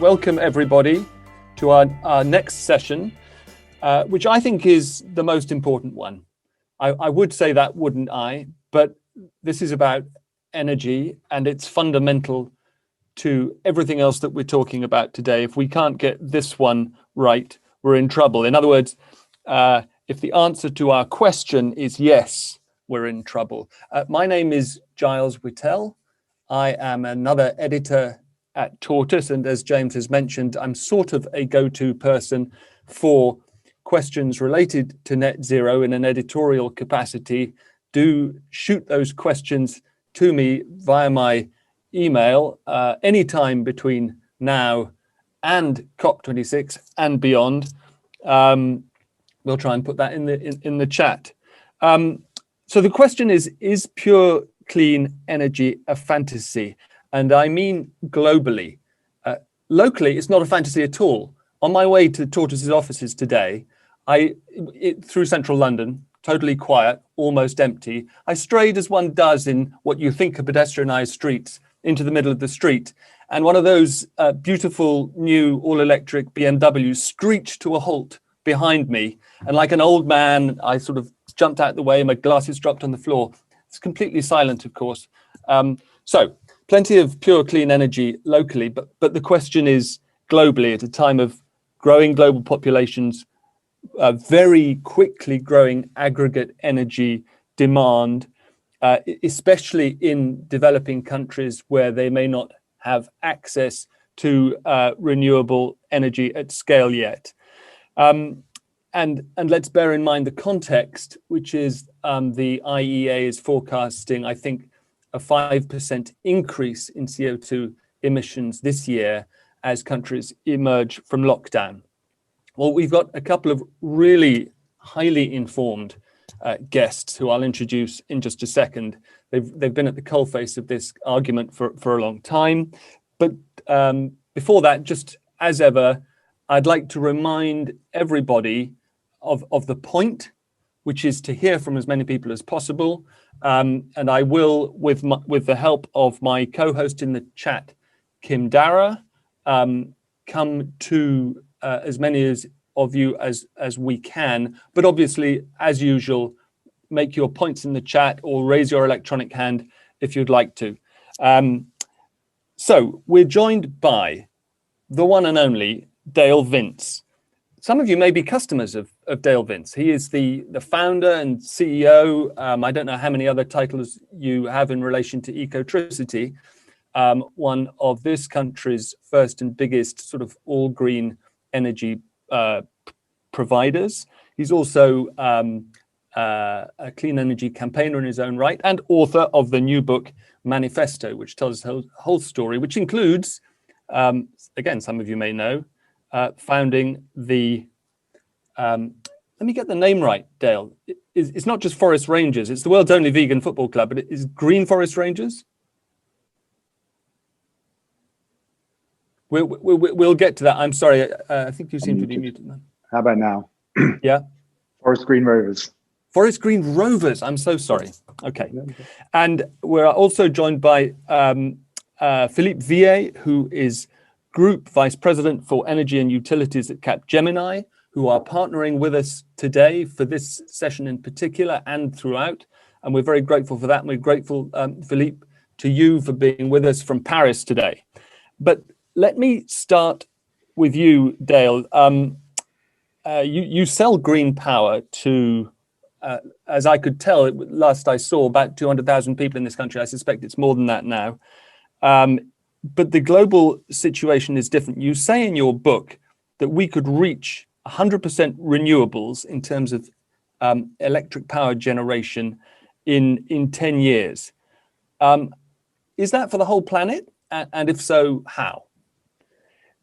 welcome everybody to our next session, which I think is the most important one. I would say that, wouldn't I? But this is about energy, and it's fundamental to everything else that we're talking about today. If we can't get this one right, we're in trouble. In other words, if the answer to our question is yes, we're in trouble. My name is Giles Wittel. I am another editor at Tortoise, and as James has mentioned, I'm sort of a go-to person for questions related to net zero in an editorial capacity. Do shoot those questions to me via my email anytime between now and COP26 and beyond. We'll try and put that in the chat. So the question is pure clean energy a fantasy? And I mean globally. Locally, it's not a fantasy at all. On my way to Tortoise's offices today, through central London, totally quiet, almost empty, I strayed as one does in what you think are pedestrianised streets into the middle of the street. And one of those beautiful new all-electric BMWs screeched to a halt behind me. And like an old man, I sort of jumped out the way, my glasses dropped on the floor. It's completely silent, of course. So plenty of pure clean energy locally, but the question is globally, at a time of growing global populations, very quickly growing aggregate energy demand, especially in developing countries where they may not have access to renewable energy at scale yet. And let's bear in mind the context, which is the IEA is forecasting, I think, a 5% increase in CO2 emissions this year as countries emerge from lockdown. Well, we've got a couple of really highly informed guests who I'll introduce in just a second. They've been at the coalface of this argument for a long time. But before that, just as ever, I'd like to remind everybody of the point, which is to hear from as many people as possible. And I will, with the help of my co-host in the chat, Kim Dara, come to as many of you as we can. But obviously, as usual, make your points in the chat or raise your electronic hand if you'd like to. So we're joined by the one and only Dale Vince. Some of you may be customers of Dale Vince. He is the founder and CEO. I don't know how many other titles you have in relation to Ecotricity, one of this country's first and biggest sort of all green energy providers. He's also a clean energy campaigner in his own right and author of the new book Manifesto, which tells the whole story, which includes, again, some of you may know, founding the, let me get the name right, Dale. It's not just Forest Rangers, it's the world's only vegan football club, but it is Green Forest Rangers? We'll get to that. I'm sorry, I think you seem to be muted now. How about now? Yeah. Forest Green Rovers. Forest Green Rovers, I'm so sorry. Okay. And we're also joined by Philippe Villet, who is Group Vice President for Energy and Utilities at Capgemini, who are partnering with us today for this session in particular and throughout. And we're very grateful for that. And we're grateful, Philippe, to you for being with us from Paris today. But let me start with you, Dale. You sell green power to, as I could tell, last I saw, about 200,000 people in this country. I suspect it's more than that now. But the global situation is different. You say in your book that we could reach 100% renewables in terms of electric power generation in 10 years. Is that for the whole planet? And if so, how?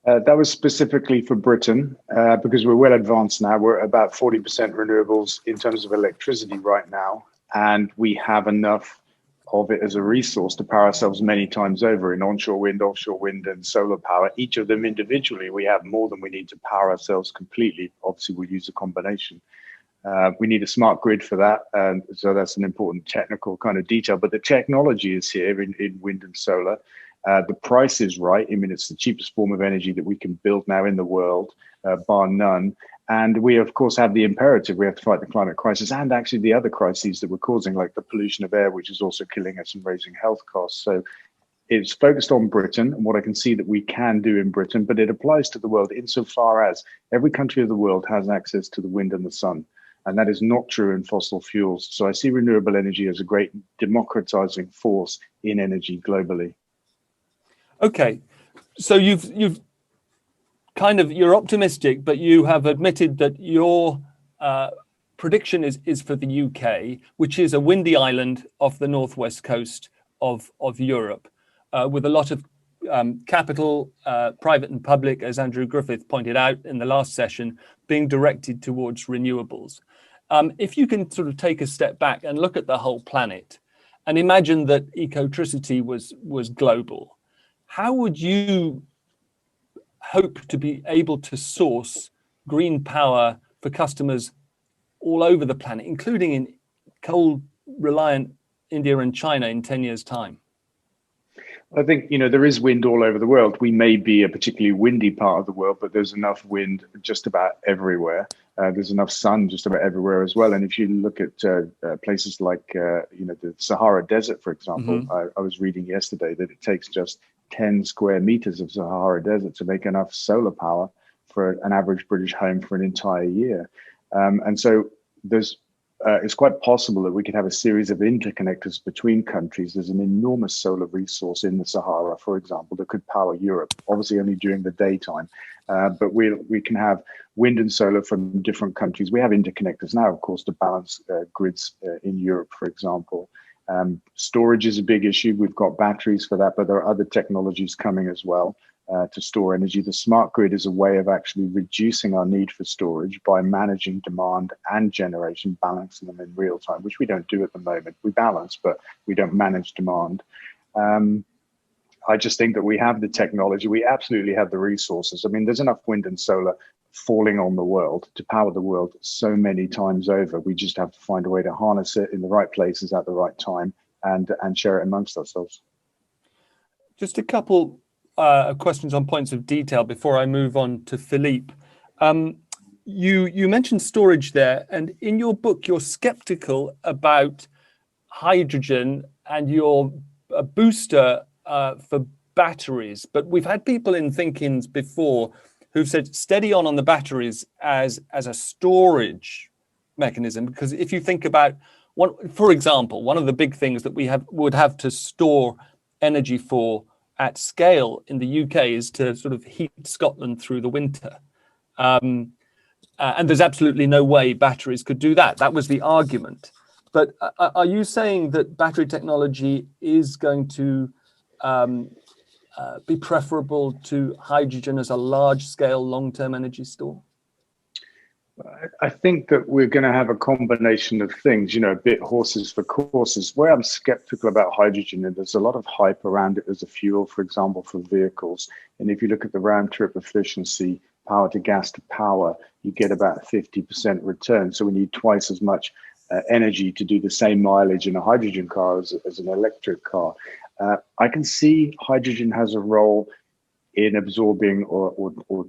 That was specifically for Britain, because we're well advanced now. We're at about 40% renewables in terms of electricity right now. And we have enough of it as a resource to power ourselves many times over in onshore wind, offshore wind, and solar power. Each of them individually, we have more than we need to power ourselves completely. Obviously, we'll use a combination. We need a smart grid for that. So that's an important technical kind of detail. But the technology is here in wind and solar. The price is right. I mean, it's the cheapest form of energy that we can build now in the world, bar none. And we, of course, have the imperative. We have to fight the climate crisis and actually the other crises that we're causing, like the pollution of air, which is also killing us and raising health costs. So it's focused on Britain and what I can see that we can do in Britain, but it applies to the world insofar as every country of the world has access to the wind and the sun. And that is not true in fossil fuels. So I see renewable energy as a great democratizing force in energy globally. Okay, so you've kind of, you're optimistic, but you have admitted that your prediction is for the UK, which is a windy island off the northwest coast of Europe, with a lot of capital, private and public, as Andrew Griffith pointed out in the last session, being directed towards renewables. If you can sort of take a step back and look at the whole planet and imagine that ecotricity was global, how would you hope to be able to source green power for customers all over the planet, including in coal-reliant India and China in 10 years' time? I think, there is wind all over the world. We may be a particularly windy part of the world, but there's enough wind just about everywhere. There's enough sun just about everywhere as well. And if you look at places like, the Sahara Desert, for example, I was reading yesterday that it takes just 10 square meters of Sahara Desert to make enough solar power for an average British home for an entire year. And so it's quite possible that we could have a series of interconnectors between countries. There's an enormous solar resource in the Sahara, for example, that could power Europe, obviously only during the daytime. But we can have wind and solar from different countries. We have interconnectors now, of course, to balance grids in Europe, for example. Storage is a big issue. We've got batteries for that, but there are other technologies coming as well to store energy. The smart grid is a way of actually reducing our need for storage by managing demand and generation, balancing them in real time, which we don't do at the moment. We balance, but we don't manage demand. I just think that we have the technology. We absolutely have the resources. I mean, there's enough wind and solar falling on the world to power the world so many times over. We just have to find a way to harness it in the right places at the right time and share it amongst ourselves. Just a couple questions on points of detail before I move on to Philippe. You mentioned storage there, and in your book, you're skeptical about hydrogen and you're a booster for batteries. But we've had people in Thinkings before who've said steady on the batteries as a storage mechanism, because if you think about for example, one of the big things that we would have to store energy for at scale in the UK is to sort of heat Scotland through the winter. And there's absolutely no way batteries could do that. That was the argument. But are you saying that battery technology is going to be preferable to hydrogen as a large-scale, long-term energy store? I think that we're going to have a combination of things, a bit horses for courses. Where I'm skeptical about hydrogen, and there's a lot of hype around it as a fuel, for example, for vehicles. And if you look at the round trip efficiency, power to gas to power, you get about 50% return. So we need twice as much energy to do the same mileage in a hydrogen car as an electric car. I can see hydrogen has a role in absorbing or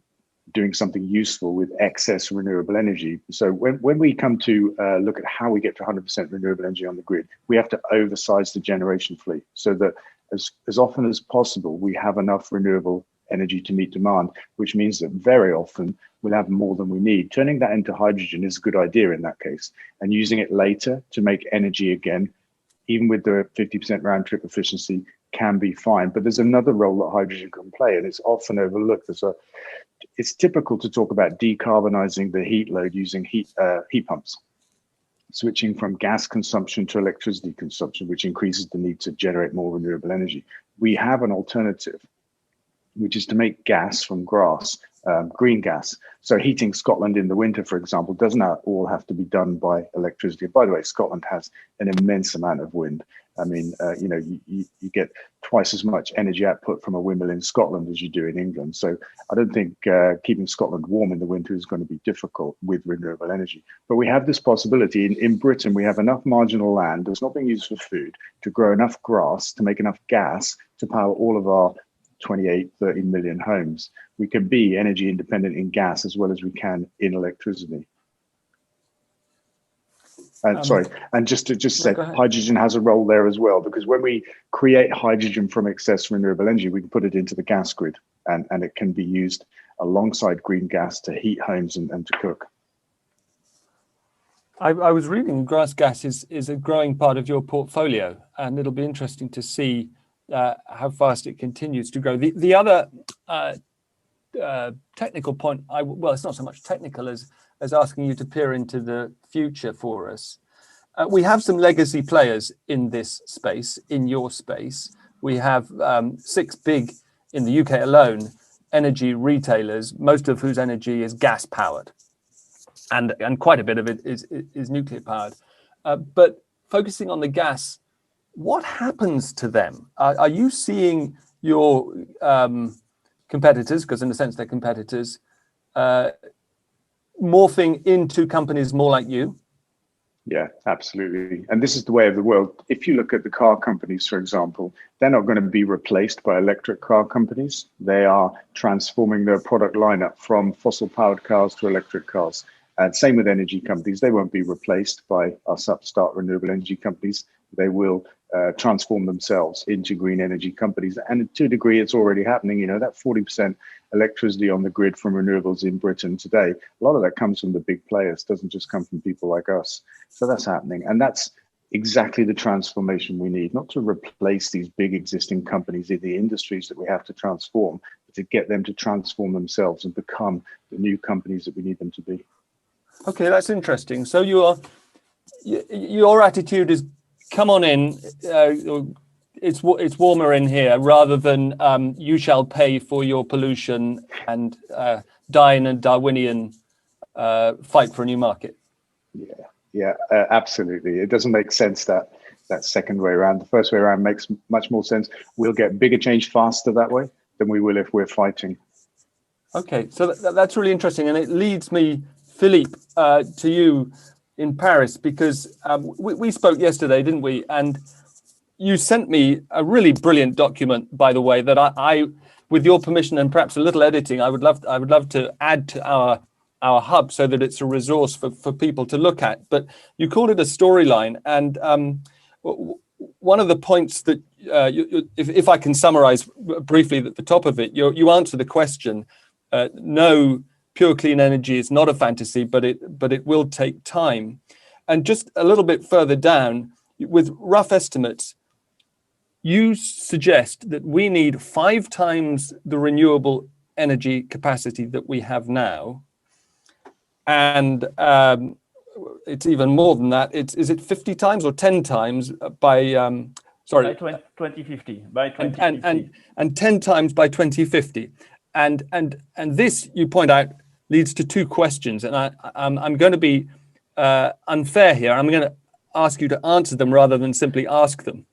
doing something useful with excess renewable energy. So when we come to look at how we get to 100% renewable energy on the grid, we have to oversize the generation fleet so that as often as possible, we have enough renewable energy to meet demand, which means that very often we'll have more than we need. Turning that into hydrogen is a good idea in that case, and using it later to make energy again, even with the 50% round trip efficiency, can be fine. But there's another role that hydrogen can play, and it's often overlooked. It's typical to talk about decarbonizing the heat load using heat pumps, switching from gas consumption to electricity consumption, which increases the need to generate more renewable energy. We have an alternative. which is to make gas from grass, green gas. So heating Scotland in the winter, for example, does not all have to be done by electricity. By the way, Scotland has an immense amount of wind. I mean, you get twice as much energy output from a windmill in Scotland as you do in England. So I don't think keeping Scotland warm in the winter is going to be difficult with renewable energy. But we have this possibility. In Britain, we have enough marginal land that's not being used for food to grow enough grass to make enough gas to power all of our 28, 30 million homes. We can be energy independent in gas as well as we can in electricity. Sorry, and just to say, hydrogen has a role there as well, because when we create hydrogen from excess renewable energy, we can put it into the gas grid, and it can be used alongside green gas to heat homes and to cook. I was reading grass gas is a growing part of your portfolio, and it'll be interesting to see how fast it continues to grow. The other technical point, well, it's not so much technical as asking you to peer into the future for us. We have some legacy players in this space, in your space. We have 6 big, in the UK alone, energy retailers, most of whose energy is gas powered. And quite a bit of it is nuclear powered. But focusing on the gas, what happens to them? Are you seeing your competitors, because in a sense they're competitors, morphing into companies more like you? Yeah, absolutely. And this is the way of the world. If you look at the car companies, for example, they're not going to be replaced by electric car companies. They are transforming their product lineup from fossil powered cars to electric cars. And same with energy companies. They won't be replaced by us upstart renewable energy companies. They will transform themselves into green energy companies. And to a degree, it's already happening. You know, that 40% electricity on the grid from renewables in Britain today, a lot of that comes from the big players, doesn't just come from people like us. So that's happening. And that's exactly the transformation we need, not to replace these big existing companies in the industries that we have to transform, but to get them to transform themselves and become the new companies that we need them to be. Okay, that's interesting. So your attitude is, come on in, it's warmer in here, rather than you shall pay for your pollution and die in a Darwinian fight for a new market. Yeah, absolutely. It doesn't make sense that second way around. The first way around makes much more sense. We'll get bigger change faster that way than we will if we're fighting. Okay, so that's really interesting, and it leads me, Philippe, to you in Paris, because we spoke yesterday, didn't we? And you sent me a really brilliant document, by the way, that I with your permission and perhaps a little editing, I would love to add to our hub so that it's a resource for people to look at. But you called it a storyline, and one of the points that if I can summarize briefly at the top of it, you answer the question: no, pure clean energy is not a fantasy, but it will take time. And just a little bit further down, with rough estimates, you suggest that we need 5 times the renewable energy capacity that we have now. And it's even more than that. Is it 50 times or 10 times by 2050? By 2050. And 10 times by 2050. And this, you point out, leads to 2 questions. And I'm going to be unfair here. I'm going to ask you to answer them rather than simply ask them.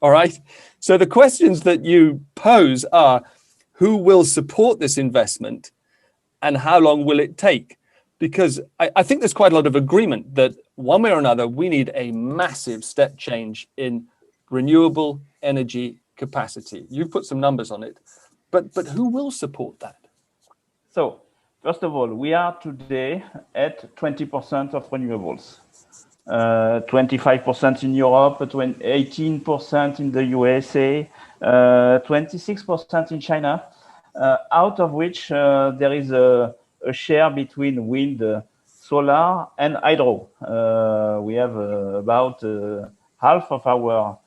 All right. So the questions that you pose are: who will support this investment, and how long will it take? Because I think there's quite a lot of agreement that one way or another, we need a massive step change in renewable energy capacity. You've put some numbers on it, but who will support that? So, first of all, we are today at 20% of renewables. 25% in Europe, 18% in the USA, 26% in China, out of which there is a share between wind, solar, and hydro. We have about half of our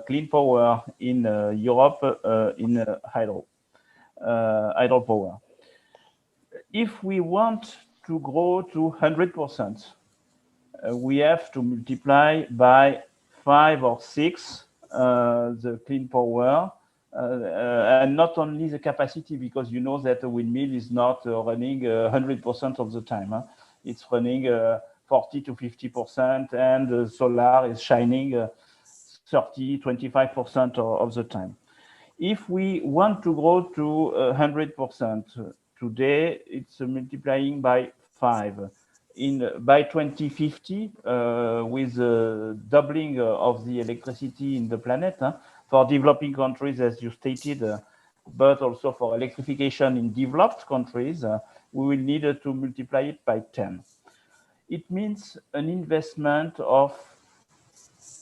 clean power in Europe in hydro power. If we want to grow to 100%, we have to multiply by 5 or 6 the clean power and not only the capacity, because you know that a windmill is not running 100% of the time. Huh? It's running 40 to 50%, and solar is shining 30, 25% of the time. If we want to grow to 100%, today it's multiplying by 5. By 2050, with the doubling of the electricity in the planet, for developing countries, as you stated, but also for electrification in developed countries, we will need to multiply it by 10. It means an investment of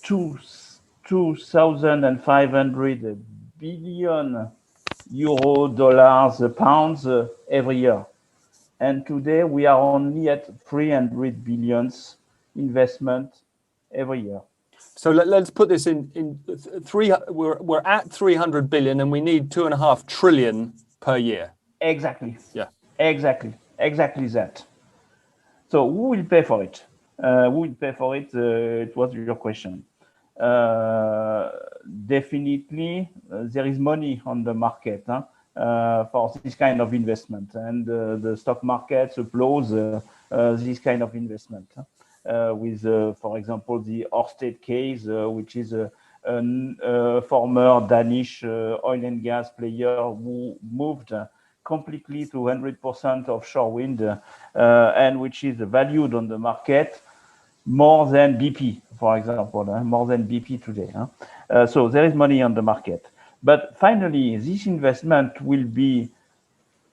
2,500 billion euro, dollars, pounds every year. And today we are only at 300 billions investment every year. So let's put this in three. We're at 300 billion, and we need 2.5 trillion per year. Exactly. Yeah. Exactly that. So who will pay for it? Who will pay for it? It was your question. Definitely, there is money on the market for this kind of investment, and the stock market applauds this kind of investment. With, for example, the Ørsted case, which is a former Danish oil and gas player who moved completely to 100% offshore wind, and which is valued on the market more than BP, for example, more than BP today. So there is money on the market. But finally, this investment will be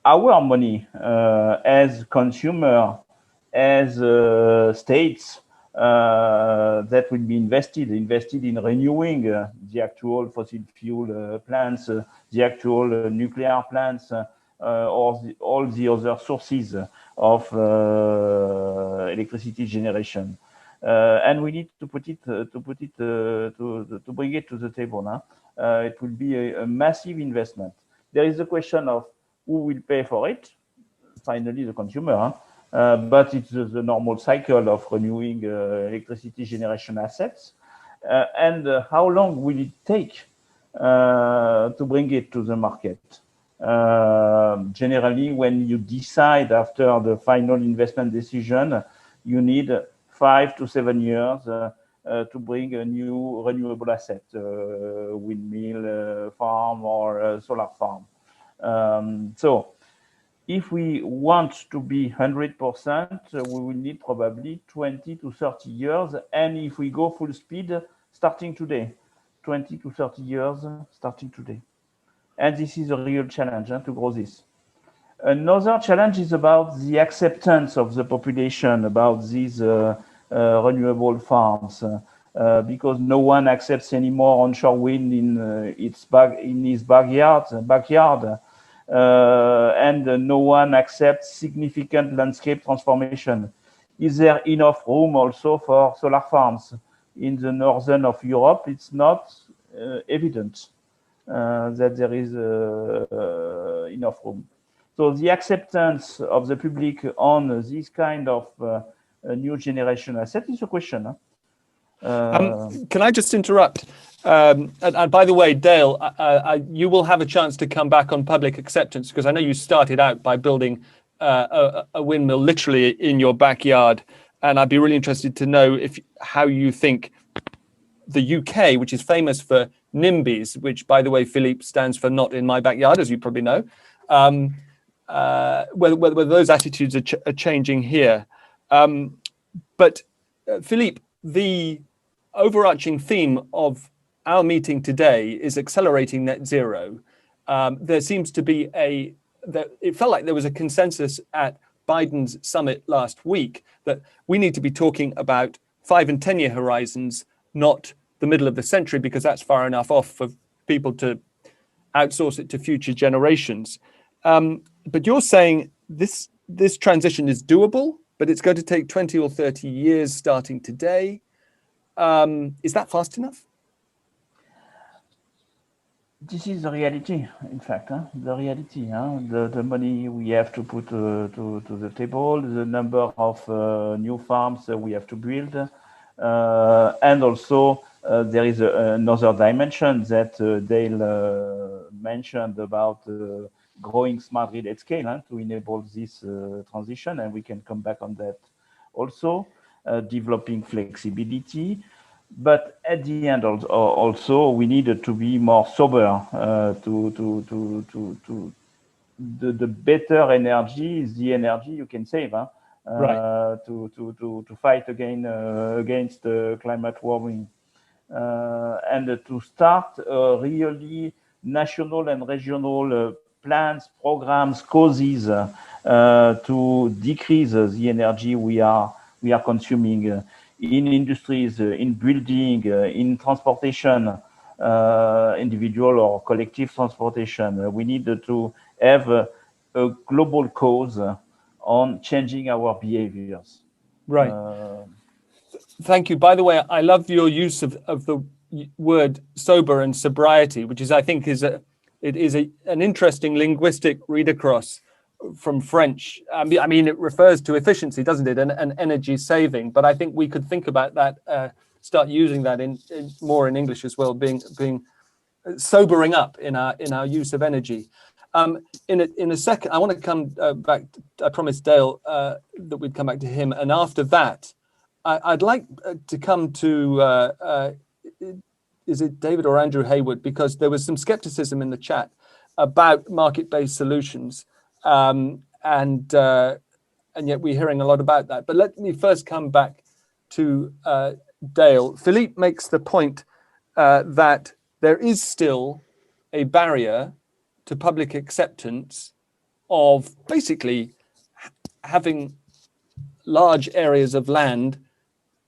our money as consumer, as states, that will be invested in renewing the actual fossil fuel plants, the actual nuclear plants, or all the other sources of electricity generation. And we need to bring it to the table now. It will be a massive investment. There is a question of who will pay for it. Finally, the consumer. But it's the normal cycle of renewing electricity generation assets. And how long will it take to bring it to the market? Generally, when you decide after the final investment decision, you need 5 to 7 years to bring a new renewable asset, windmill farm or solar farm. So if we want to be 100%, we will need probably 20 to 30 years. And if we go full speed, starting today, 20 to 30 years starting today. And this is a real challenge to grow this. Another challenge is about the acceptance of the population about these renewable farms, because no one accepts anymore onshore wind in his backyard, and no one accepts significant landscape transformation. Is there enough room also for solar farms? In the northern of Europe, it's not evident that there is enough room. So the acceptance of the public on this kind of new generation asset is a question. Can I just interrupt? And by the way, Dale, you will have a chance to come back on public acceptance, because I know you started out by building a windmill literally in your backyard, and I'd be really interested to know how you think the UK, which is famous for NIMBYs, which, by the way, Philippe, stands for not in my backyard, as you probably know, whether those attitudes are changing here. But Philippe, the overarching theme of our meeting today is accelerating net zero. There seems to be it felt like there was a consensus at Biden's summit last week that we need to be talking about 5 and 10 year horizons, not the middle of the century, because that's far enough off for people to outsource it to future generations. But you're saying this transition is doable, but it's going to take 20 or 30 years starting today. Is that fast enough? This is the reality, in fact, the reality, the money we have to put to the table, the number of new farms we have to build, and also there is another dimension that Dale mentioned about growing smart grid at scale to enable this transition, and we can come back on that also, developing flexibility. But at the end, also we needed to be more sober. The better energy is the energy you can save, right. to fight against climate warming, and to start really national and regional plans, programs, causes to decrease the energy we are consuming in industries, in building, in transportation, individual or collective transportation. We need to have a global cause on changing our behaviors. Right. Thank you. By the way, I love your use of the word sober and sobriety, which is, I think, an interesting linguistic read across from French. I mean, it refers to efficiency, doesn't it, and energy saving. But I think we could think about that, start using that in more in English as well, being sobering up in our use of energy. In a second, I want to come back. I promised Dale that we'd come back to him, and after that, I'd like to come to is it David or Andrew Hayward, because there was some skepticism in the chat about market-based solutions, and yet we're hearing a lot about that. But let me first come back to Dale. Philippe makes the point that there is still a barrier to public acceptance of basically having large areas of land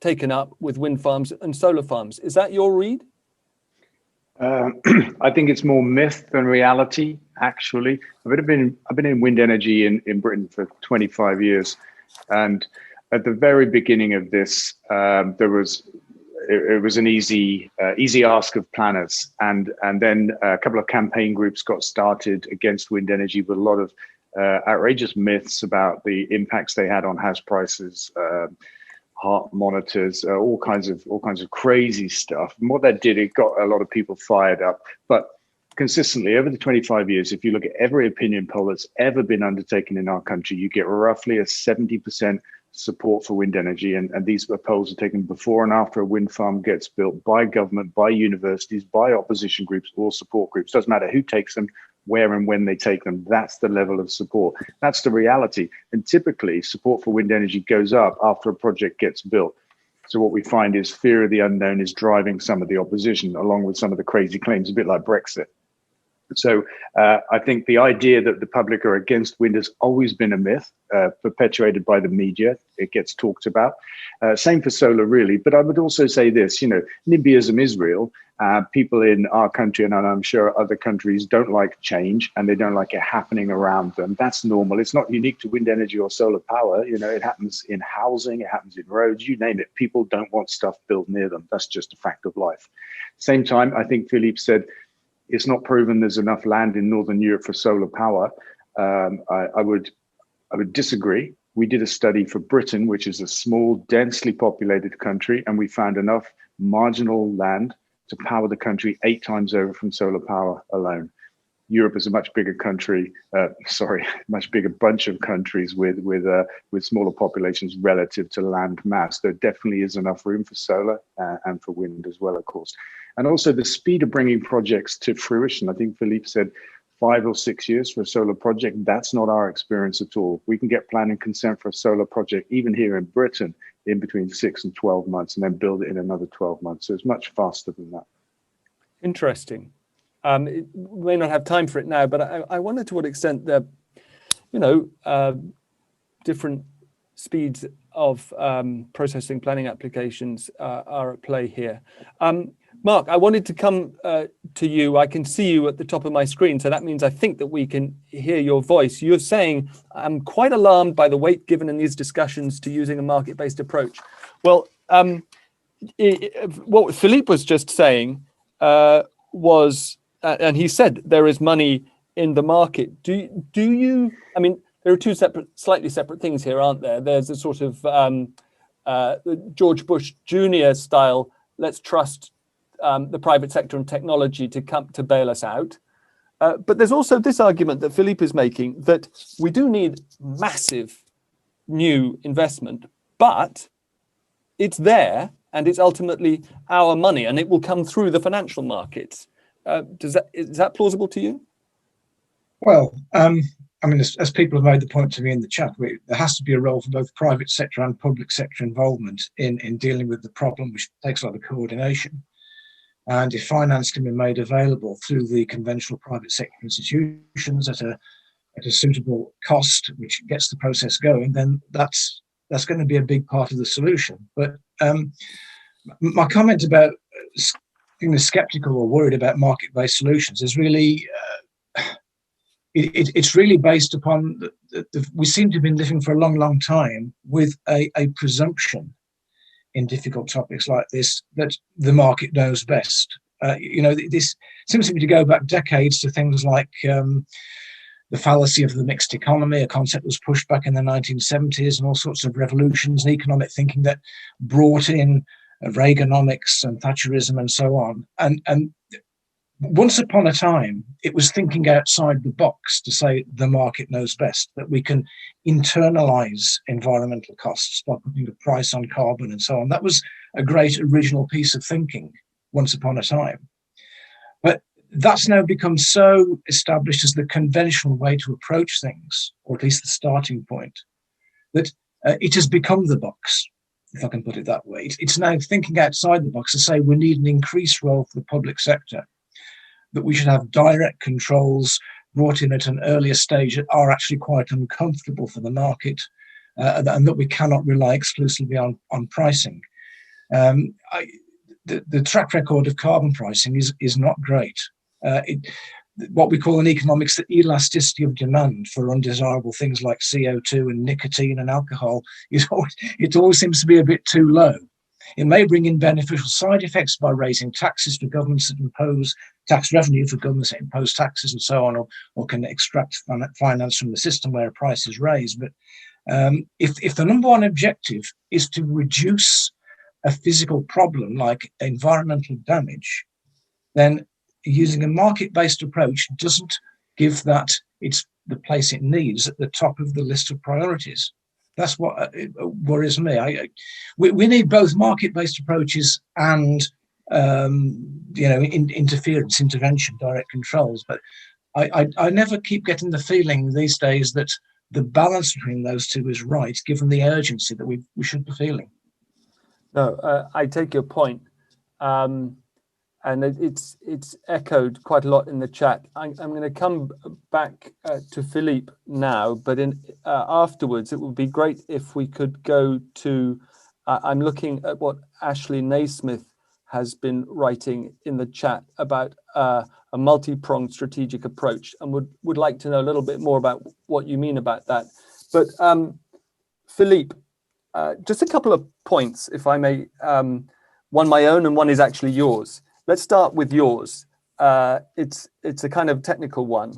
taken up with wind farms and solar farms. Is that your read? I think it's more myth than reality, actually. I've been in wind energy in Britain for 25 years. And at the very beginning of this, it was an easy ask of planners. And then a couple of campaign groups got started against wind energy with a lot of outrageous myths about the impacts they had on house prices, heart monitors, all kinds of crazy stuff. And what that did, it got a lot of people fired up. But consistently over the 25 years, if you look at every opinion poll that's ever been undertaken in our country, you get roughly a 70% support for wind energy. And these polls are taken before and after a wind farm gets built by government, by universities, by opposition groups or support groups. Doesn't matter who takes them, where and when they take them. That's the level of support. That's the reality. And typically support for wind energy goes up after a project gets built. So what we find is fear of the unknown is driving some of the opposition, along with some of the crazy claims, a bit like Brexit. So I think the idea that the public are against wind has always been a myth, perpetuated by the media. It gets talked about. Same for solar, really. But I would also say this, NIMBYism is real. People in our country, and I'm sure other countries, don't like change, and they don't like it happening around them. That's normal. It's not unique to wind energy or solar power. It happens in housing, it happens in roads, you name it. People don't want stuff built near them. That's just a fact of life. Same time, I think Philippe said, it's not proven there's enough land in Northern Europe for solar power. I would disagree. We did a study for Britain, which is a small, densely populated country, and we found enough marginal land to power the country 8 times over from solar power alone. Europe is a much bigger country, much bigger bunch of countries with smaller populations relative to land mass. There definitely is enough room for solar and for wind as well, of course. And also the speed of bringing projects to fruition. I think Philippe said 5 or 6 years for a solar project. That's not our experience at all. We can get planning consent for a solar project, even here in Britain, in between 6 and 12 months, and then build it in another 12 months. So it's much faster than that. Interesting. We may not have time for it now, but I wonder to what extent the, different speeds of processing planning applications are at play here. Mark, I wanted to come to you. I can see you at the top of my screen, so that means I think that we can hear your voice. You're saying, I'm quite alarmed by the weight given in these discussions to using a market-based approach. Well, what Philippe was just saying was, and he said there is money in the market. Do you, I mean, there are two slightly separate things here, aren't there? There's a sort of George Bush Jr. style, let's trust the private sector and technology to come to bail us out. But there's also this argument that Philippe is making that we do need massive new investment, but it's there and it's ultimately our money and it will come through the financial markets. Is that plausible to you? Well, I mean, as people have made the point to me in the chat, there has to be a role for both private sector and public sector involvement in dealing with the problem, which takes a lot of coordination. And if finance can be made available through the conventional private sector institutions at a suitable cost, which gets the process going, then that's going to be a big part of the solution. But my comment about being skeptical or worried about market-based solutions is really it's really based upon we seem to have been living for a long time with a presumption in difficult topics like this that the market knows best. This seems to me to go back decades to things like the fallacy of the mixed economy, a concept that was pushed back in the 1970s, and all sorts of revolutions in economic thinking that brought in Reaganomics and Thatcherism and so on. And once upon a time, it was thinking outside the box to say the market knows best, that we can internalize environmental costs by putting a price on carbon and so on. That was a great original piece of thinking once upon a time. But that's now become so established as the conventional way to approach things, or at least the starting point, that it has become the box, if I can put it that way. It's now thinking outside the box to say we need an increased role for the public sector, that we should have direct controls brought in at an earlier stage that are actually quite uncomfortable for the market, and that we cannot rely exclusively on pricing. The track record of carbon pricing is not great. What we call in economics the elasticity of demand for undesirable things like CO2 and nicotine and alcohol, it always seems to be a bit too low. It may bring in beneficial side effects by raising taxes for governments that impose tax revenue for governments that impose taxes and so on, or can extract finance from the system where a price is raised. But if the number one objective is to reduce a physical problem like environmental damage, then using a market-based approach doesn't give that the place it needs at the top of the list of priorities. That's what worries me. We need both market-based approaches and interference, intervention, direct controls. But I never keep getting the feeling these days that the balance between those two is right, given the urgency that we should be feeling. No, I take your point, and it's echoed quite a lot in the chat. I'm going to come back to Philippe now, but afterwards it would be great if we could go to. I'm looking at what Ashley Naismith has been writing in the chat about a multi-pronged strategic approach, and would like to know a little bit more about what you mean about that. But Philippe, just a couple of points, if I may. One my own and one is actually yours. Let's start with yours. It's a kind of technical one.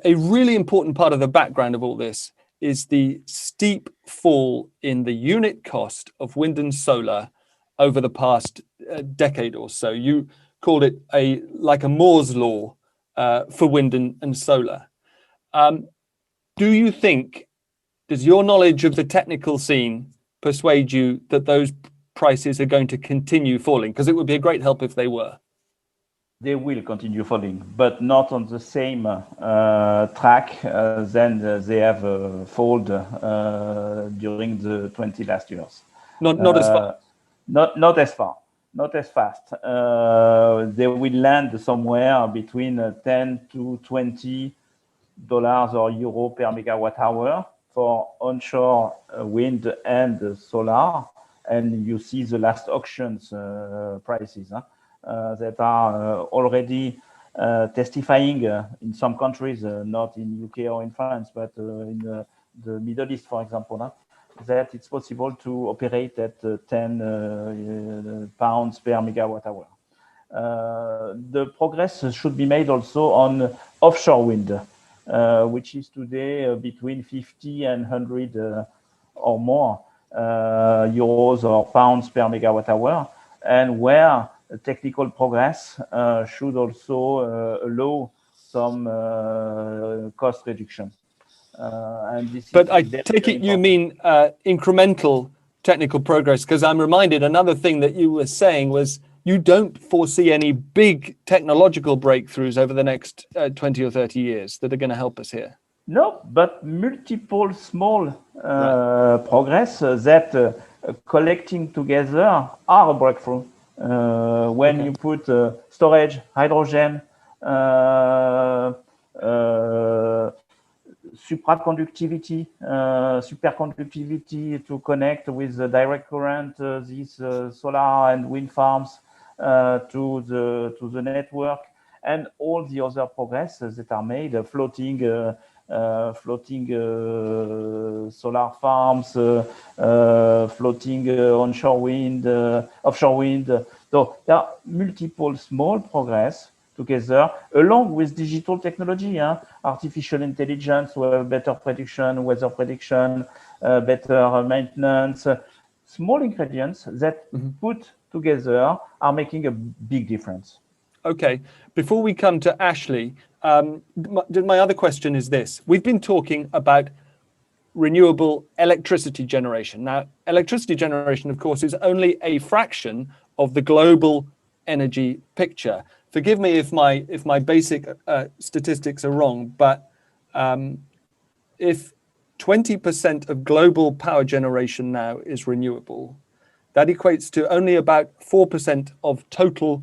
A really important part of the background of all this is the steep fall in the unit cost of wind and solar over the past decade or so. You called it like a Moore's law for wind and solar. Does your knowledge of the technical scene persuade you that those prices are going to continue falling? Because it would be a great help if they were. They will continue falling, but not on the same track than they have fallen during the 20 last years. Not as far. Not as far. Not as fast. They will land somewhere between $10 to $20 or euro per megawatt hour for onshore wind and solar. And you see the last auctions prices that are already testifying in some countries, not in UK or in France, but in the Middle East, for example, that it's possible to operate at 10 pounds per megawatt hour. The progress should be made also on offshore wind, which is today between 50 and 100 or more euros or pounds per megawatt hour, and where technical progress should also allow some cost reduction. But I take it you mean incremental technical progress, because I'm reminded another thing that you were saying was you don't foresee any big technological breakthroughs over the next 20 or 30 years that are going to help us here. No, but multiple small progress that collecting together are a breakthrough. When you put storage, hydrogen, superconductivity to connect with the direct current, these solar and wind farms to the network, and all the other progress that are made, floating solar farms, floating onshore wind, offshore wind. So there are multiple small progress together, along with digital technology, artificial intelligence, better prediction, weather prediction, better maintenance, small ingredients that put together are making a big difference. Okay, before we come to Ashley, my other question is this. We've been talking about renewable electricity generation. Now, electricity generation, of course, is only a fraction of the global energy picture. Forgive me if my basic statistics are wrong, but if 20% of global power generation now is renewable, that equates to only about 4% of total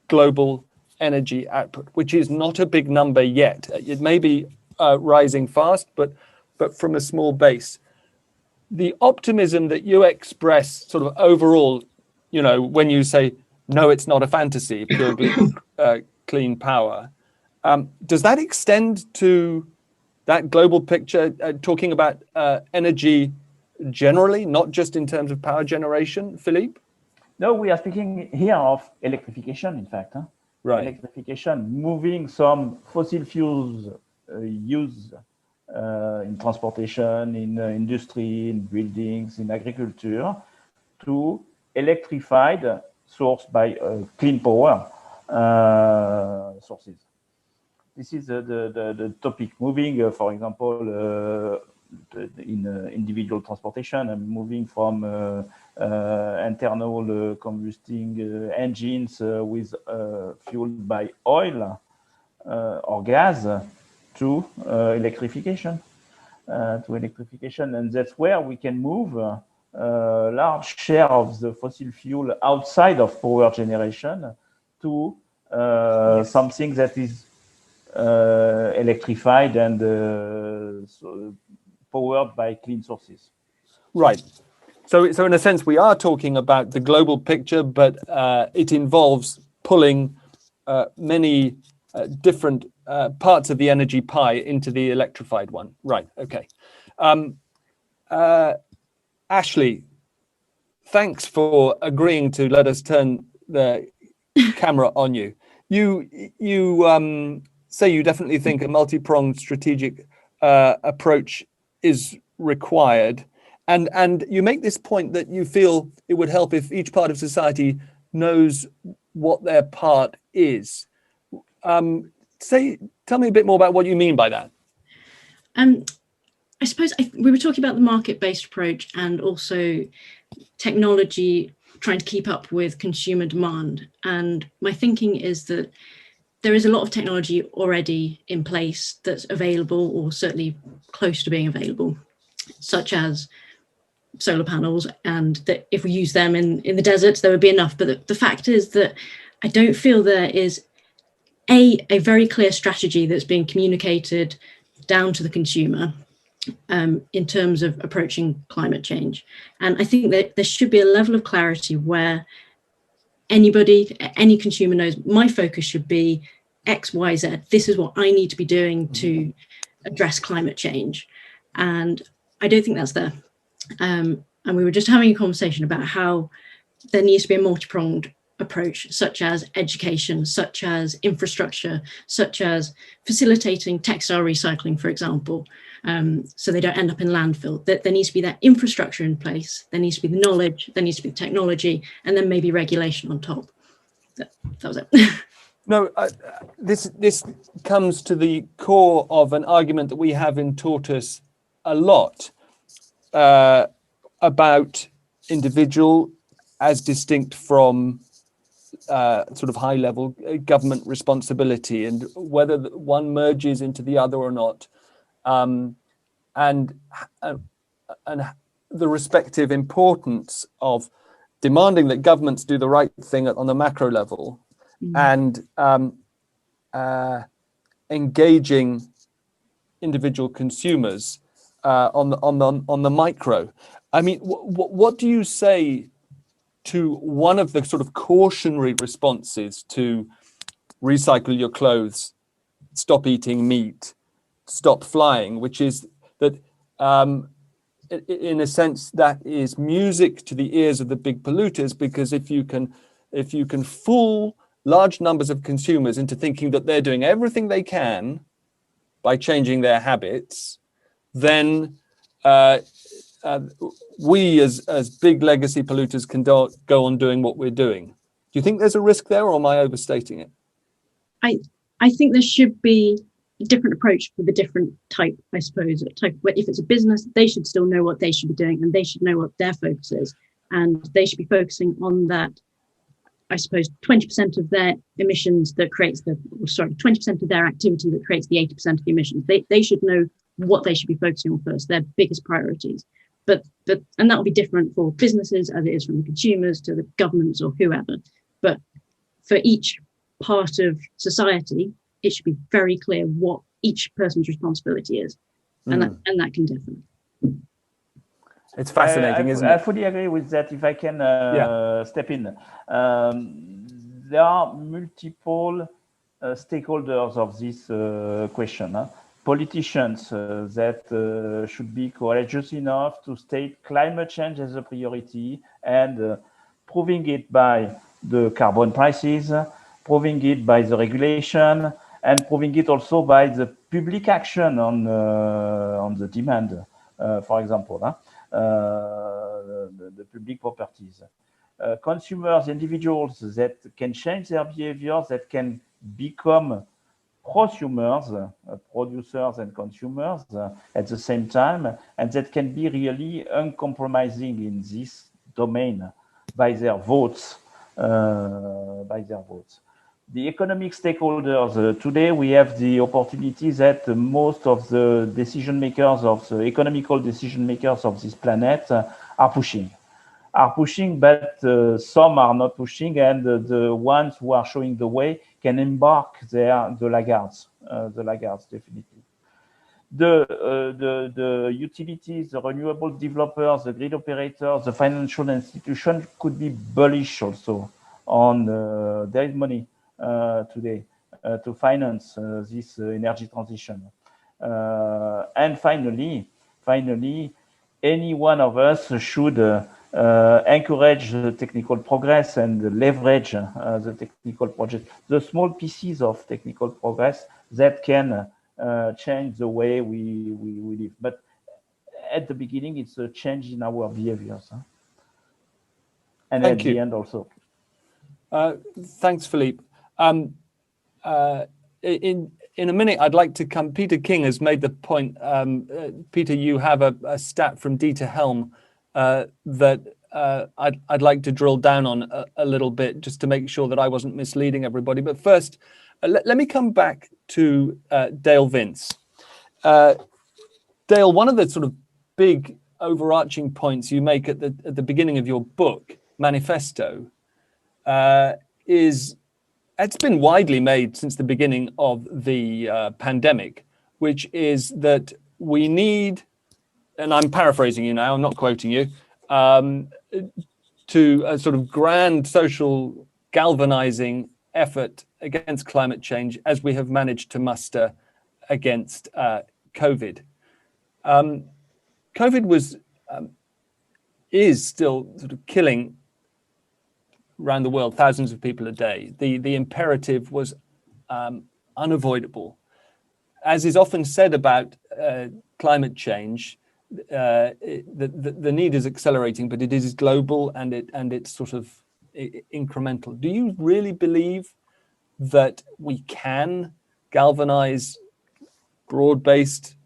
global energy output, which is not a big number yet. It may be rising fast, but from a small base. The optimism that you express sort of overall, when you say, no, it's not a fantasy, pure clean power, does that extend to that global picture, talking about energy generally, not just in terms of power generation, Philippe? No, we are speaking here of electrification, in fact. Right. Electrification, moving some fossil fuels use in transportation, in industry, in buildings, in agriculture, to electrified, sourced by clean power sources. This is the topic. Moving, for example, in individual transportation, and moving from internal combusting engines with fueled by oil or gas to electrification. And that's where we can move a large share of the fossil fuel outside of power generation to something that is electrified and powered by clean sources. Right. So in a sense, we are talking about the global picture, but it involves pulling many different parts of the energy pie into the electrified one. Right. Okay. Ashley, thanks for agreeing to let us turn the camera on you. You say you definitely think a multi-pronged strategic approach is required. And you make this point that you feel it would help if each part of society knows what their part is. Tell me a bit more about what you mean by that. I suppose we were talking about the market-based approach and also technology trying to keep up with consumer demand. And my thinking is that there is a lot of technology already in place that's available, or certainly close to being available, such as solar panels, and that if we use them in the deserts, there would be enough. But the fact is that I don't feel there is a very clear strategy that's being communicated down to the consumer in terms of approaching climate change. And I think that there should be a level of clarity where any consumer knows my focus should be X, Y, Z. This is what I need to be doing to address climate change. And I don't think that's there. And we were just having a conversation about how there needs to be a multi-pronged approach, such as education, such as infrastructure, such as facilitating textile recycling, for example, so they don't end up in landfill. There needs to be that infrastructure in place, there needs to be the knowledge, there needs to be the technology, and then maybe regulation on top. That was it. No, this comes to the core of an argument that we have in Tortoise a lot about individual as distinct from sort of high-level government responsibility, and whether one merges into the other or not, and the respective importance of demanding that governments do the right thing on the macro level, and engaging individual consumers on the micro. I mean, what do you say to one of the sort of cautionary responses to recycle your clothes, stop eating meat, stop flying, which is that in a sense that is music to the ears of the big polluters, because if you can fool large numbers of consumers into thinking that they're doing everything they can by changing their habits, then we as big legacy polluters can go on doing what we're doing. Do you think there's a risk there, or am I overstating it? I think there should be a different approach for the different type, I suppose. If it's a business, they should still know what they should be doing, and they should know what their focus is, and they should be focusing on that. I suppose 20% of their emissions that creates 20% of their activity that creates the 80% of the emissions. They should know what they should be focusing on first, their biggest priorities. And that will be different for businesses as it is from the consumers to the governments or whoever. But for each part of society, it should be very clear what each person's responsibility is, and that can differ. It's fascinating, isn't it? I fully agree with that. If I can step in, there are multiple stakeholders of this question. Politicians that should be courageous enough to state climate change as a priority, and proving it by the carbon prices, proving it by the regulation, and proving it also by the public action on the demand, for example, the public properties. Consumers, individuals that can change their behavior, that can become prosumers, producers and consumers at the same time, and that can be really uncompromising in this domain by their votes. The economic stakeholders, today we have the opportunity that most of the decision makers, of the economical decision makers of this planet are pushing, but some are not pushing, and the ones who are showing the way can embark the laggards definitely. The utilities, the renewable developers, the grid operators, the financial institutions could be bullish also on there is money today to finance this energy transition. And finally, any one of us should encourage the technical progress and leverage the technical project, the small pieces of technical progress that can change the way we live. But at the beginning, it's a change in our behaviors. And Thank at you. the end also. Thanks, Philippe. In a minute, I'd like to come. Peter King has made the point. Peter, you have a stat from Dieter Helm that I'd like to drill down on a little bit, just to make sure that I wasn't misleading everybody. But first, let me come back to Dale Vince. Dale, one of the sort of big overarching points you make at the beginning of your book, Manifesto, is, it's been widely made since the beginning of the pandemic, which is that we need, and I'm paraphrasing you now, I'm not quoting you, to a sort of grand social galvanizing effort against climate change, as we have managed to muster against COVID. COVID is still sort of killing around the world thousands of people a day. The imperative was unavoidable. As is often said about climate change, the need is accelerating, but it is global, and it's sort of incremental. Do you really believe that we can galvanize broad-based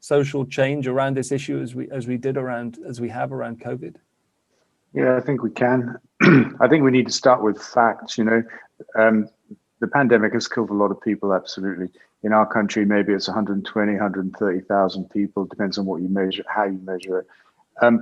social change around this issue as we have around COVID? Yeah, I think we can. I think we need to start with facts. The pandemic has killed a lot of people, absolutely. In our country, maybe it's 120, 130,000 people, depends on what you measure, how you measure it.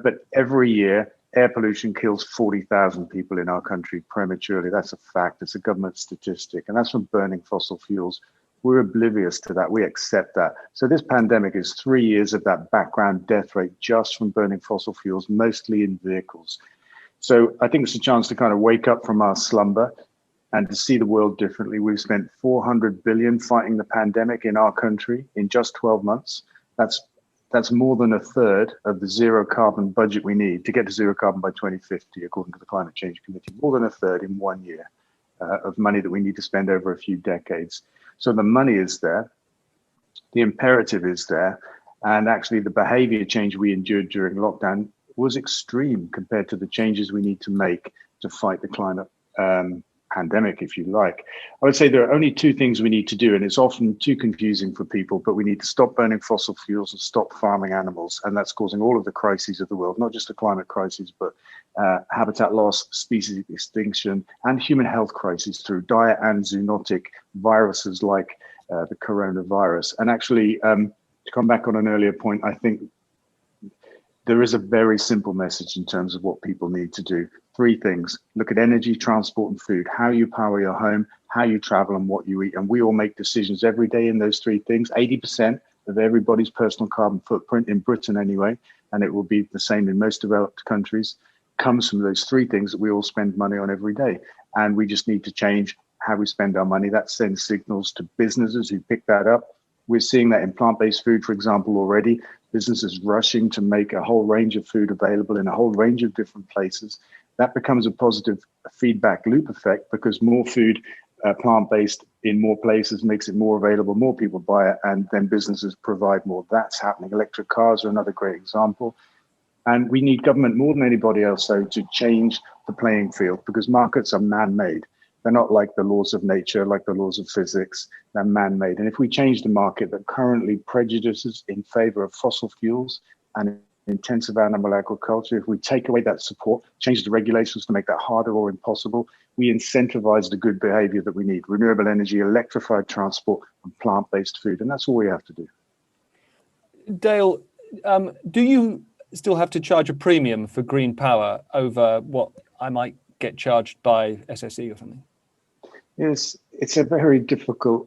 But every year, air pollution kills 40,000 people in our country prematurely. That's a fact. It's a government statistic, and that's from burning fossil fuels. We're oblivious to that. We accept that. So this pandemic is 3 years of that background death rate just from burning fossil fuels, mostly in vehicles. So I think it's a chance to kind of wake up from our slumber and to see the world differently. We've spent 400 billion fighting the pandemic in our country in just 12 months. That's more than a third of the zero carbon budget we need to get to zero carbon by 2050, according to the Climate Change Committee. More than a third in 1 year of money that we need to spend over a few decades. So the money is there, the imperative is there, and actually the behavior change we endured during lockdown was extreme compared to the changes we need to make to fight the climate pandemic, if you like. I would say there are only two things we need to do, and it's often too confusing for people, but we need to stop burning fossil fuels and stop farming animals. And that's causing all of the crises of the world, not just the climate crises, but habitat loss, species extinction, and human health crises through diet and zoonotic viruses like the coronavirus. And actually, to come back on an earlier point, I think there is a very simple message in terms of what people need to do. Three things: look at energy, transport, and food, how you power your home, how you travel, and what you eat. And we all make decisions every day in those three things. 80% of everybody's personal carbon footprint, in Britain anyway, and it will be the same in most developed countries, comes from those three things that we all spend money on every day. And we just need to change how we spend our money. That sends signals to businesses who pick that up. We're seeing that in plant-based food, for example, already. Businesses rushing to make a whole range of food available in a whole range of different places. That becomes a positive feedback loop effect, because more food, plant-based in more places, makes it more available, more people buy it, and then businesses provide more. That's happening. Electric cars are another great example. And we need government more than anybody else, though, to change the playing field, because markets are man-made. They're not like the laws of nature, like the laws of physics. They're man-made. And if we change the market that currently prejudices in favor of fossil fuels and intensive animal agriculture, if we take away that support, change the regulations to make that harder or impossible, we incentivize the good behavior that we need: renewable energy, electrified transport, and plant-based food. And that's all we have to do. Dale, do you still have to charge a premium for green power over what I might get charged by SSE or something? Yes, it's a very difficult,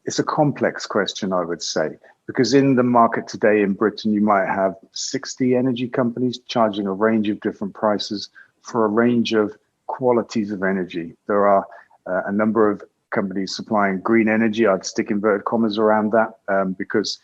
it's a complex question, I would say, because in the market today in Britain, you might have 60 energy companies charging a range of different prices for a range of qualities of energy. There are a number of companies supplying green energy. I'd stick inverted commas around that because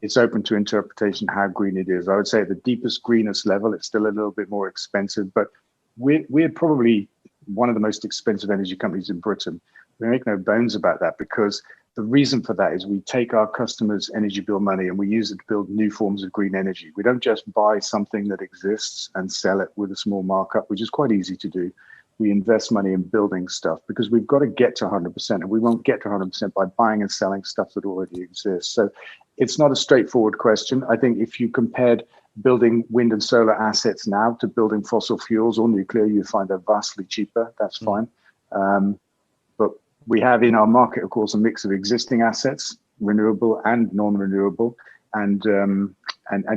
it's open to interpretation how green it is. I would say at the deepest, greenest level, it's still a little bit more expensive, but we're probably one of the most expensive energy companies in Britain. We make no bones about that, because the reason for that is we take our customers' energy bill money and we use it to build new forms of green energy. We don't just buy something that exists and sell it with a small markup, which is quite easy to do. We invest money in building stuff, because we've got to get to 100%, and we won't get to 100% by buying and selling stuff that already exists. So it's not a straightforward question. I think if you compared building wind and solar assets now to building fossil fuels or nuclear, you find they're vastly cheaper. That's fine. But we have in our market, of course, a mix of existing assets, renewable and non-renewable, and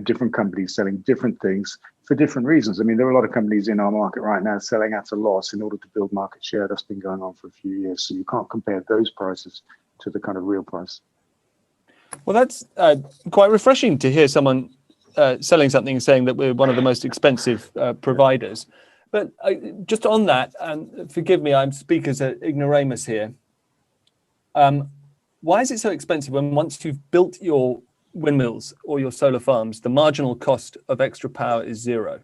different companies selling different things for different reasons. I mean, there are a lot of companies in our market right now selling at a loss in order to build market share. That's been going on for a few years. So you can't compare those prices to the kind of real price. Well, that's quite refreshing to hear someone selling something and saying that we're one of the most expensive providers. But just on that, and forgive me, I'm speak as an ignoramus here. Why is it so expensive when once you've built your windmills or your solar farms, the marginal cost of extra power is zero?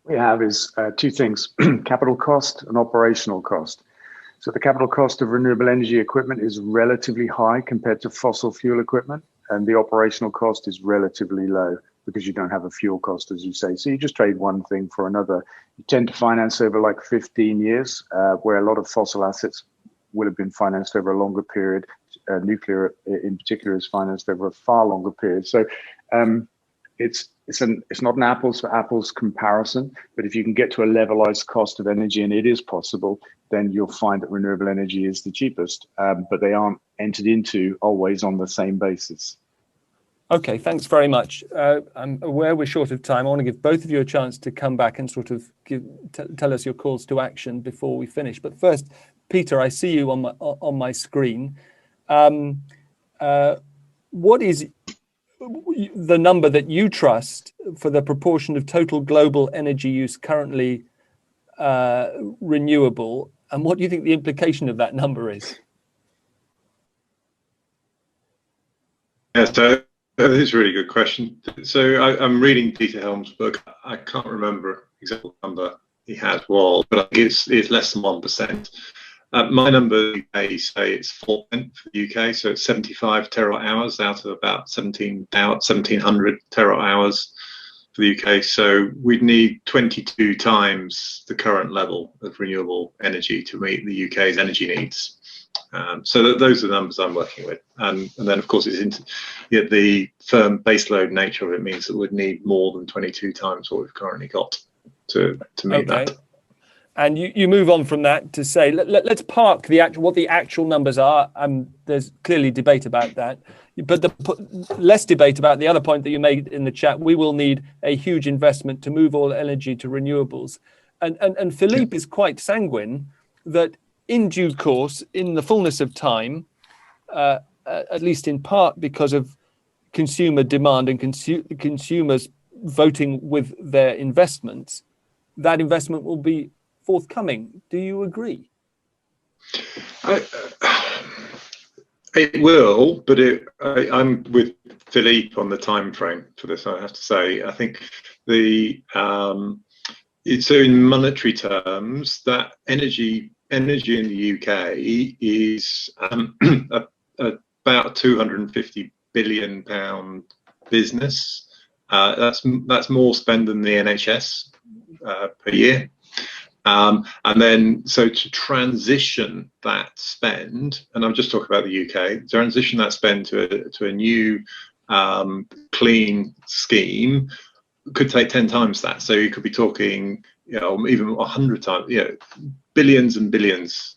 We have is two things: capital cost and operational cost. So the capital cost of renewable energy equipment is relatively high compared to fossil fuel equipment, and the operational cost is relatively low. because you don't have a fuel cost, as you say. So you just trade one thing for another. You tend to finance over like 15 years, where a lot of fossil assets will have been financed over a longer period. Nuclear in particular is financed over a far longer period. So it's not an apples for apples comparison, but if you can get to a levelized cost of energy, and it is possible, then you'll find that renewable energy is the cheapest, but they aren't entered into always on the same basis. Okay, thanks very much. I'm aware we're short of time. I want to give both of you a chance to come back and sort of tell us your calls to action before we finish. But first, Peter, I see you on my screen. What is the number that you trust for the proportion of total global energy use currently renewable, and what do you think the implication of that number is? Yeah, so that is a really good question. So I'm reading Peter Helm's book. I can't remember exactly what number he had was, but I think it's less than 1%. My number, say it's 4% for the UK, so it's 75 terawatt hours out of about 1,700 terawatt hours for the UK. So we'd need 22 times the current level of renewable energy to meet the UK's energy needs. So those are the numbers I'm working with, and then of course the firm baseload nature of it means that we'd need more than 22 times what we've currently got to meet that. And you move on from that to say let's park what the actual numbers are. There's clearly debate about that, but less debate about the other point that you made in the chat. We will need a huge investment to move all energy to renewables, and Philippe is quite sanguine that in due course, in the fullness of time, at least in part because of consumer demand and consumers voting with their investments, that investment will be forthcoming. Do you agree? It will, but I'm with Philippe on the time frame for this. I have to say, I think so in monetary terms, that energy in the UK is about £250 billion business. That's more spend than the NHS per year. And then, so to transition that spend, and I'm just talking about the UK, transition that spend to a new clean scheme could take 10 times that. So you could be talking, even 100 times, billions and billions,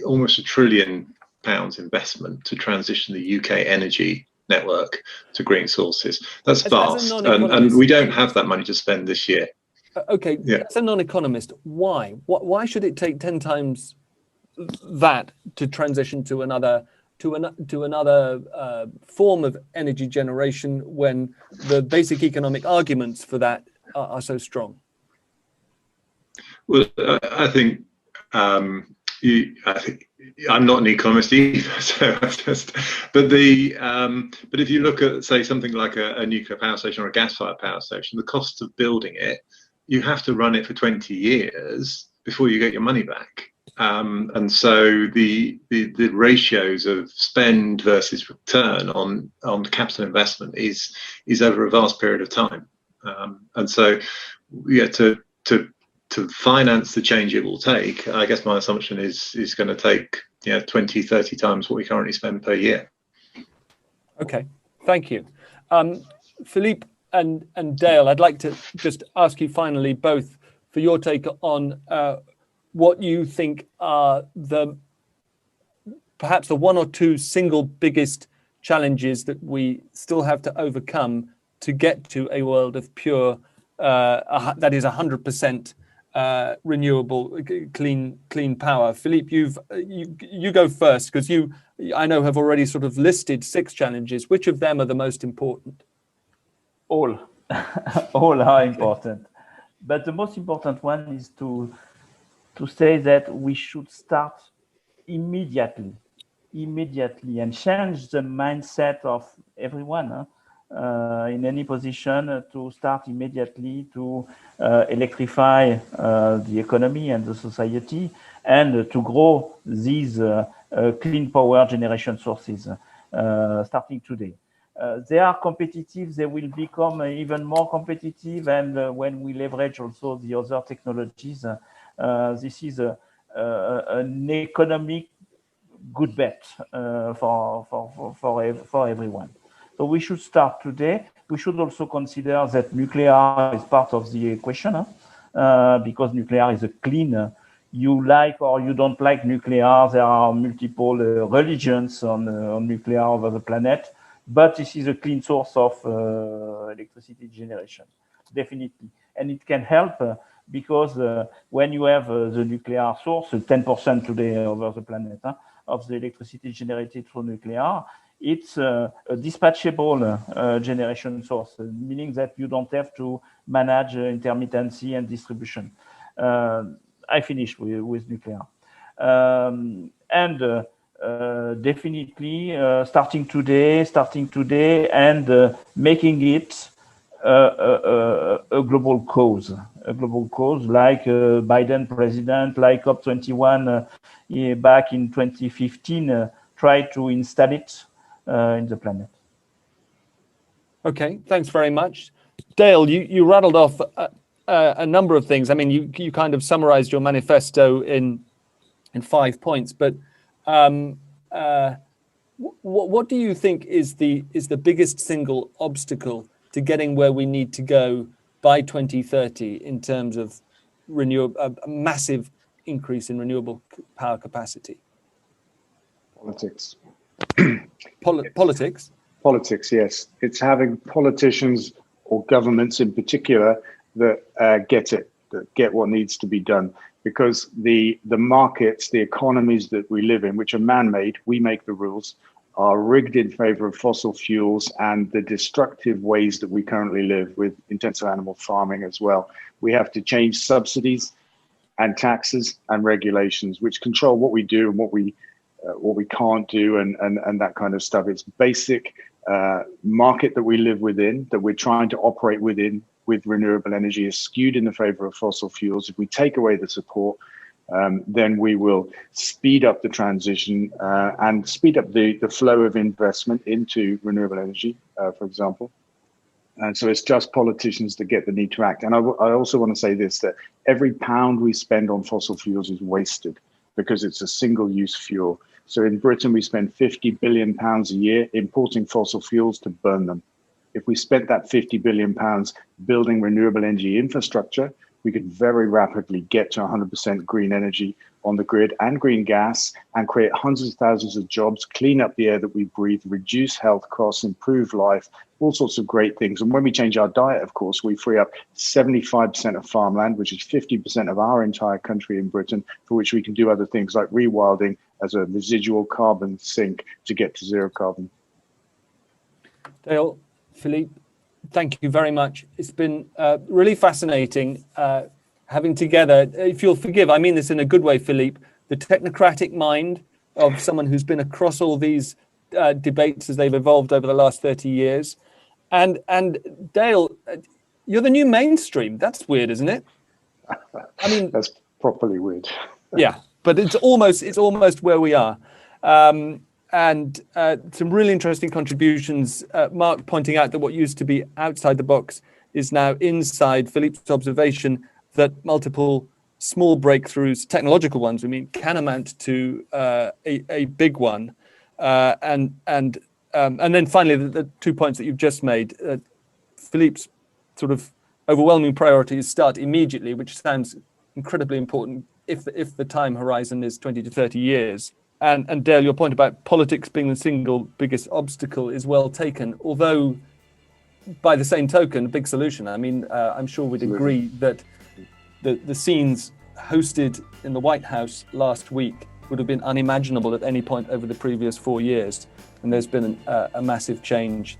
almost £1 trillion investment to transition the UK energy network to green sources. That's vast, and we don't have that money to spend this year. Okay, as a non-economist, why? Why should it take 10 times that to transition to another form of energy generation when the basic economic arguments for that are so strong? Well, I think I'm not an economist either, so but if you look at, say, something like a nuclear power station or a gas-fired power station, the cost of building it, you have to run it for 20 years before you get your money back. And so the ratios of spend versus return on capital investment is over a vast period of time. And so to finance the change it will take, I guess my assumption is going to take 20, 30 times what we currently spend per year. Okay, thank you. Philippe and Dale, I'd like to just ask you finally both for your take on what you think are perhaps the one or two single biggest challenges that we still have to overcome to get to a world of pure, that is 100% renewable, clean power. Philippe, you go first, because I know have already sort of listed 6 challenges. Which of them are the most important? All are important, but the most important one is to say that we should start immediately and change the mindset of everyone in any position to start immediately to electrify the economy and the society, and to grow these clean power generation sources starting today. they are competitive, they will become even more competitive, and when we leverage also the other technologies, this is an economic good bet for everyone. So we should start today. We should also consider that nuclear is part of the equation, because nuclear is a clean. You like or you don't like nuclear. There are multiple religions on nuclear over the planet. But this is a clean source of electricity generation, definitely. And it can help because when you have the nuclear source, 10% today over the planet of the electricity generated through nuclear, it's a dispatchable generation source, meaning that you don't have to manage intermittency and distribution. I finished with nuclear. Definitely starting today and making it a global cause like Biden president, like COP21 back in 2015 tried to install it in the planet. Okay, thanks very much. Dale, you rattled off a number of things. I mean, you kind of summarized your manifesto in 5 points, but what do you think is the biggest single obstacle to getting where we need to go by 2030 in terms of a massive increase in renewable power capacity? Politics. Politics? Politics, yes. It's having politicians or governments in particular that get it, that get what needs to be done. Because the markets, the economies that we live in, which are man-made, we make the rules, are rigged in favor of fossil fuels and the destructive ways that we currently live with intensive animal farming as well. We have to change subsidies and taxes and regulations, which control what we do and what we can't do and that kind of stuff. It's basic market that we live within, that we're trying to operate within, with renewable energy is skewed in the favor of fossil fuels. If we take away the support, then we will speed up the transition and speed up the flow of investment into renewable energy, for example. And so it's just politicians that get the need to act. And I also want to say this, that every pound we spend on fossil fuels is wasted because it's a single-use fuel. So in Britain, we spend £50 billion a year importing fossil fuels to burn them. If we spent that £50 billion building renewable energy infrastructure, we could very rapidly get to 100% green energy on the grid and green gas and create hundreds of thousands of jobs, clean up the air that we breathe, reduce health costs, improve life, all sorts of great things. And when we change our diet, of course, we free up 75% of farmland, which is 50% of our entire country in Britain, for which we can do other things like rewilding as a residual carbon sink to get to zero carbon. Dale, Philippe, thank you very much. It's been really fascinating having together, if you'll forgive, I mean this in a good way, Philippe, the technocratic mind of someone who's been across all these debates as they've evolved over the last 30 years. And Dale, you're the new mainstream. That's weird, isn't it? I mean, that's properly weird. Yeah, but it's almost where we are. And some really interesting contributions. Mark pointing out that what used to be outside the box is now inside. Philippe's observation that multiple small breakthroughs, technological ones, can amount to a big one. And then finally, the 2 points that you've just made. Philippe's sort of overwhelming priority is start immediately, which sounds incredibly important if the time horizon is 20 to 30 years. And Dale, your point about politics being the single biggest obstacle is well taken, although by the same token, a big solution. I'm sure we'd agree that the scenes hosted in the White House last week would have been unimaginable at any point over the previous 4 years. And there's been a massive change.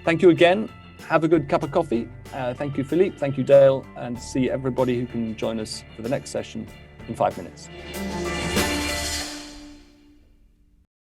Thank you again. Have a good cup of coffee. Thank you, Philippe. Thank you, Dale. And see everybody who can join us for the next session in 5 minutes.